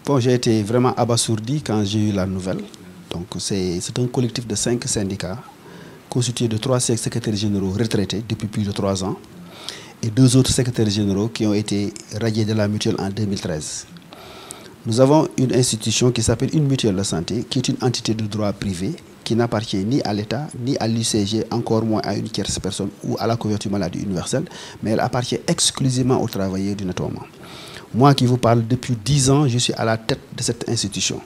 Bon, j'ai été vraiment abasourdi quand j'ai eu la nouvelle. Donc, c'est un collectif de 5 syndicats constitué de 3 secrétaires généraux retraités depuis plus de 3 ans et 2 autres secrétaires généraux qui ont été radiés de la mutuelle en 2013. Nous avons une institution qui s'appelle une mutuelle de santé, qui est une entité de droit privé qui n'appartient ni à l'État, ni à l'UCG, encore moins à une tierce personne ou à la couverture maladie universelle, mais elle appartient exclusivement aux travailleurs du nettoiement. Moi qui vous parle depuis 10 ans, je suis à la tête de cette institution.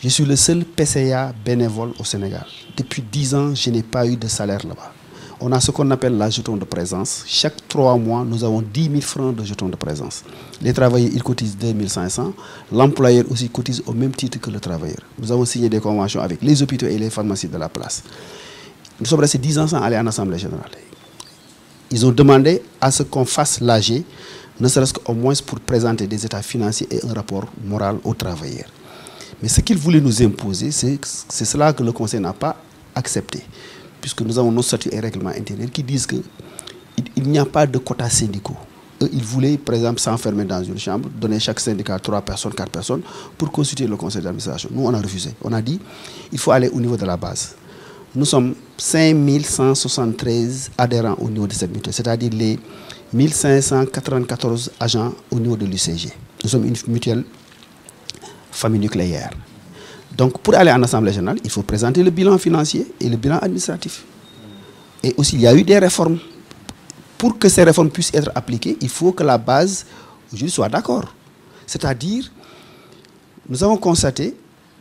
Je suis le seul PCA bénévole au Sénégal. Depuis 10 ans, je n'ai pas eu de salaire là-bas. On a ce qu'on appelle la jeton de présence. Chaque 3 mois, nous avons 10 000 francs de jeton de présence. Les travailleurs, ils cotisent 2 500. L'employeur aussi cotise au même titre que le travailleur. Nous avons signé des conventions avec les hôpitaux et les pharmacies de la place. Nous sommes restés 10 ans sans aller en Assemblée générale. Ils ont demandé à ce qu'on fasse l'AG, ne serait-ce qu'au moins pour présenter des états financiers et un rapport moral aux travailleurs. Mais ce qu'ils voulaient nous imposer, c'est cela que le Conseil n'a pas accepté. Puisque nous avons nos statuts et règlements intérieurs qui disent qu'il n'y a pas de quotas syndicaux. Eux, ils voulaient, par exemple, s'enfermer dans une chambre, donner chaque syndicat 3 personnes, 4 personnes, pour constituer le conseil d'administration. Nous, on a refusé. On a dit qu'il faut aller au niveau de la base. Nous sommes 5173 adhérents au niveau de cette mutuelle, c'est-à-dire les 1594 agents au niveau de l'UCG. Nous sommes une mutuelle famille nucléaire. Donc, pour aller en Assemblée générale, il faut présenter le bilan financier et le bilan administratif. Et aussi, il y a eu des réformes. Pour que ces réformes puissent être appliquées, il faut que la base aujourd'hui soit d'accord. C'est-à-dire, nous avons constaté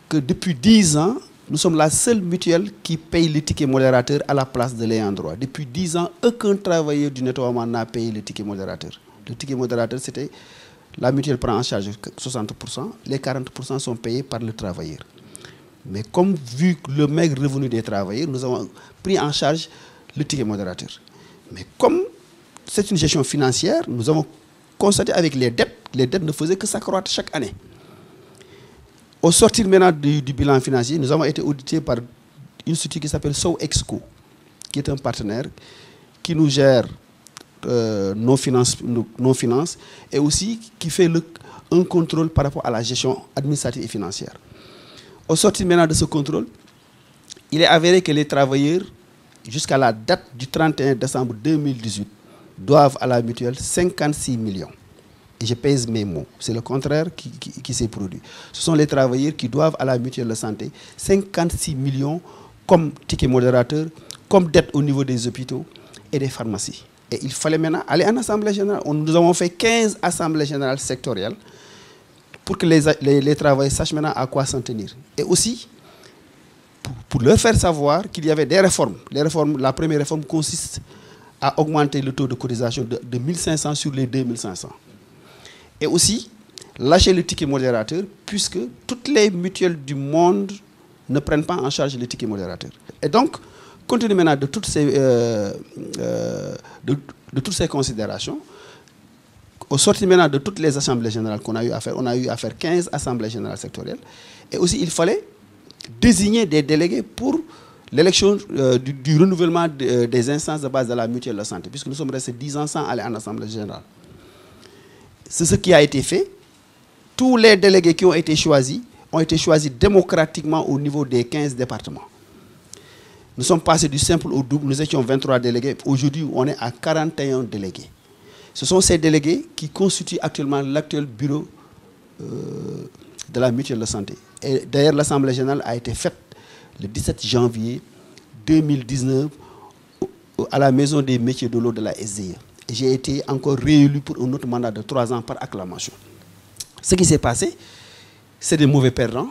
que depuis 10 ans, nous sommes la seule mutuelle qui paye le ticket modérateur à la place de l'ayant droit. Depuis 10 ans, aucun travailleur du nettoiement n'a payé le ticket modérateur. Le ticket modérateur, c'était la mutuelle prend en charge 60%, les 40% sont payés par le travailleur. Mais comme vu le maigre revenu des travailleurs, nous avons pris en charge le ticket modérateur. Mais comme c'est une gestion financière, nous avons constaté avec les dettes ne faisaient que s'accroître chaque année. Au sortir maintenant du bilan financier, nous avons été audités par une structure qui s'appelle SOEXCO, qui est un partenaire qui nous gère nos finances et aussi qui fait un contrôle par rapport à la gestion administrative et financière. Au sortir maintenant de ce contrôle, il est avéré que les travailleurs, jusqu'à la date du 31 décembre 2018, doivent à la mutuelle 56 millions. Et je pèse mes mots. C'est le contraire qui s'est produit. Ce sont les travailleurs qui doivent à la mutuelle de santé 56 millions comme ticket modérateur, comme dette au niveau des hôpitaux et des pharmacies. Et il fallait maintenant aller en Assemblée générale. Nous avons fait 15 assemblées générales sectorielles pour que les travailleurs sachent maintenant à quoi s'en tenir. Et aussi, pour leur faire savoir qu'il y avait des réformes. La première réforme consiste à augmenter le taux de cotisation de 1500 sur les 2500. Et aussi, lâcher le ticket modérateur, puisque toutes les mutuelles du monde ne prennent pas en charge le ticket modérateur. Et donc, compte tenu maintenant de toutes ces considérations, au sortir maintenant de toutes les assemblées générales qu'on a eu à faire, on a eu à faire 15 assemblées générales sectorielles. Et aussi, il fallait désigner des délégués pour l'élection du renouvellement des instances de base de la mutuelle de santé, puisque nous sommes restés 10 ans sans aller en assemblée générale. C'est ce qui a été fait. Tous les délégués qui ont été choisis démocratiquement au niveau des 15 départements. Nous sommes passés du simple au double, nous étions 23 délégués. Aujourd'hui, on est à 41 délégués. Ce sont ces délégués qui constituent actuellement l'actuel bureau de la mutuelle de santé. Et d'ailleurs, l'Assemblée générale a été faite le 17 janvier 2019 à la Maison des métiers de l'eau de la SDE. Et j'ai été encore réélu pour un autre mandat de 3 ans par acclamation. Ce qui s'est passé, c'est des mauvais perdants.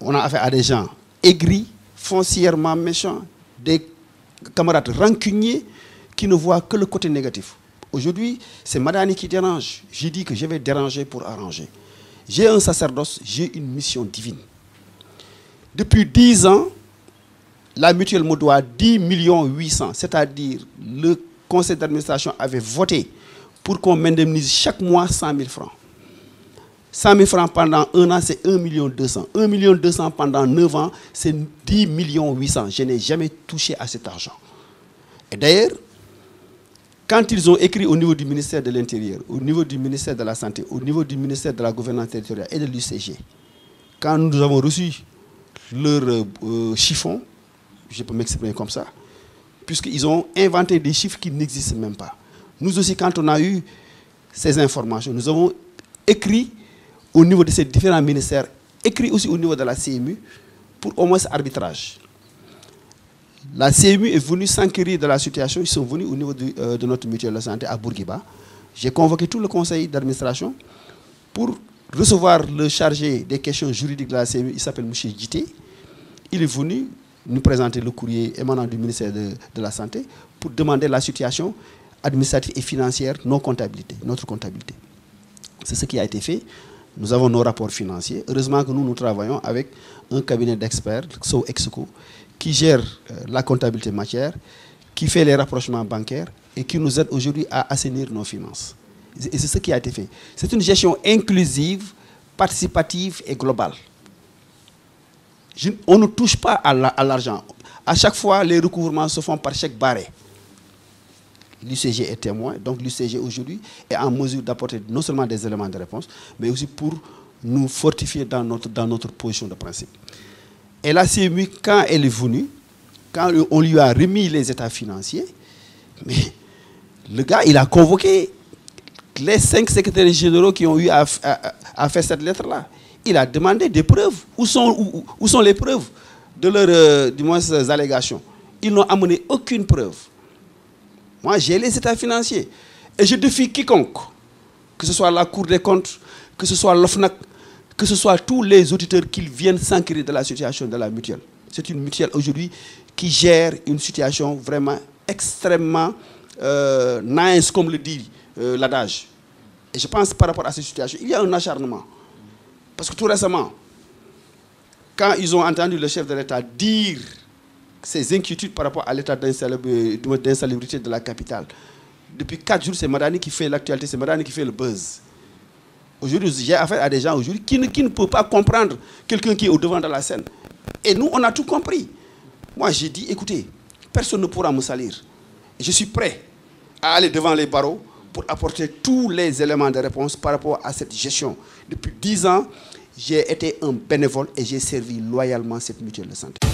On a affaire à des gens aigris, foncièrement méchants, des camarades rancuniers qui ne voient que le côté négatif. Aujourd'hui, c'est Madani qui dérange. J'ai dit que je vais déranger pour arranger. J'ai un sacerdoce, j'ai une mission divine. Depuis 10 ans, la mutuelle me doit 10 800 000, c'est-à-dire le conseil d'administration avait voté pour qu'on m'indemnise chaque mois 100 000 francs. 100 000 francs pendant 1 an, c'est 1 200 000. 1 200 000 pendant 9 ans, c'est 10 800 000. Je n'ai jamais touché à cet argent. Et d'ailleurs, Quand ils ont écrit au niveau du ministère de l'Intérieur, au niveau du ministère de la Santé, au niveau du ministère de la Gouvernance territoriale et de l'UCG, quand nous avons reçu leur chiffon, je peux m'exprimer comme ça, puisqu'ils ont inventé des chiffres qui n'existent même pas. Nous aussi, quand on a eu ces informations, nous avons écrit au niveau de ces différents ministères, écrit aussi au niveau de la CMU, pour au moins arbitrage. La CMU est venue s'enquérir de la situation, ils sont venus au niveau de notre mutuelle de santé à Bourguiba. J'ai convoqué tout le conseil d'administration pour recevoir le chargé des questions juridiques de la CMU, il s'appelle M. Djité. Il est venu nous présenter le courrier émanant du ministère de la Santé pour demander la situation administrative et financière, notre comptabilité. C'est ce qui a été fait. Nous avons nos rapports financiers. Heureusement que nous travaillons avec un cabinet d'experts, XO, qui gère la comptabilité matière, qui fait les rapprochements bancaires et qui nous aide aujourd'hui à assainir nos finances. Et c'est ce qui a été fait. C'est une gestion inclusive, participative et globale. On ne touche pas à l'argent. À chaque fois, les recouvrements se font par chèque barré. L'UCG est témoin, donc l'UCG aujourd'hui est en mesure d'apporter non seulement des éléments de réponse, mais aussi pour nous fortifier dans notre position de principe. Et la CMU, quand elle est venue, quand on lui a remis les états financiers, mais le gars, il a convoqué les 5 secrétaires généraux qui ont eu à faire cette lettre-là. Il a demandé des preuves. Où sont les preuves de leurs allégations? Ils n'ont amené aucune preuve. Moi, j'ai les états financiers. Et je défie quiconque, que ce soit la Cour des comptes, que ce soit l'OFNAC, que ce soit tous les auditeurs qui viennent s'enquérir de la situation de la mutuelle. C'est une mutuelle aujourd'hui qui gère une situation vraiment extrêmement nice, comme le dit l'adage. Et je pense par rapport à cette situation, il y a un acharnement. Parce que tout récemment, quand ils ont entendu le chef de l'État dire ses inquiétudes par rapport à l'état d'insalubrité de la capitale, depuis 4 jours, c'est Madani qui fait l'actualité, c'est Madani qui fait le buzz. Aujourd'hui, j'ai affaire à des gens aujourd'hui qui ne peuvent pas comprendre quelqu'un qui est au devant de la scène. Et nous, on a tout compris. Moi, j'ai dit, écoutez, personne ne pourra me salir. Et je suis prêt à aller devant les barreaux pour apporter tous les éléments de réponse par rapport à cette gestion. Depuis 10 ans, j'ai été un bénévole et j'ai servi loyalement cette mutuelle de santé.